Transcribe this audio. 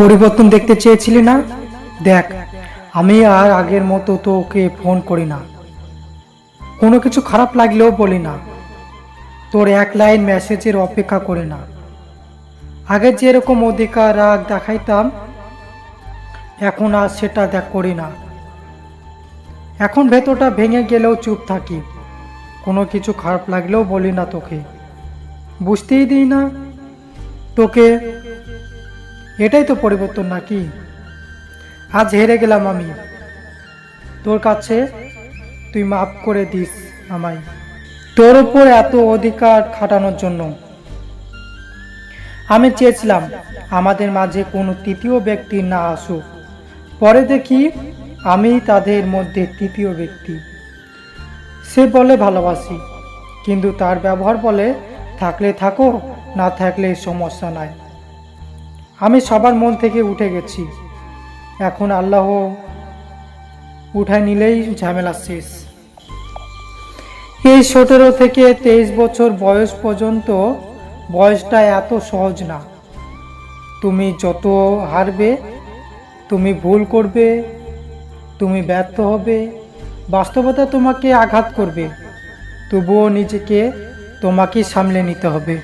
পরিবর্তন দেখতে চেয়েছিলি না? দেখ, আমি আর আগের মতো তোকে ফোন করি না, কোনো কিছু খারাপ লাগলেও বলি না, তোর এক লাইন মেসেজের অপেক্ষা করি না। আগে যেরকম অধিকার রাগ দেখাইতাম, এখন আর সেটা করি না। এখন ভেতরটা ভেঙে গেলেও চুপ থাকি, কোনো কিছু খারাপ লাগলেও বলি না তোকে, বুঝতেই দিই না তোকে। এটাই তো পরিবর্তন নাকি? আজ হেরে গেলাম আমি তোর কাছে, তুই মাফ করে দিস আমায়, তোর উপর এত অধিকার খাটানোর জন্য। আমি চেয়েছিলাম আমাদের মাঝে কোনো তৃতীয় ব্যক্তি না আসুক, পরে দেখি আমি তাদের মধ্যে তৃতীয় ব্যক্তি। সে বলে ভালোবাসি, কিন্তু তার ব্যবহার বলে থাকলে থাকো, না থাকলে সমস্যা নাই। আমি সবার মন থেকে উঠে গেছি, এখন আল্লাহ উঠায় নিলেই ঝামেলা শেষ। এই 17 থেকে 23 বছর বয়স পর্যন্ত বয়সটা এত সহজ না। তুমি যত হারবে, তুমি ভুল করবে, তুমি ব্যর্থ হবে, বাস্তবতা তোমাকে আঘাত করবে, তবুও নিজেকে তোমাকে সামলে নিতে হবে।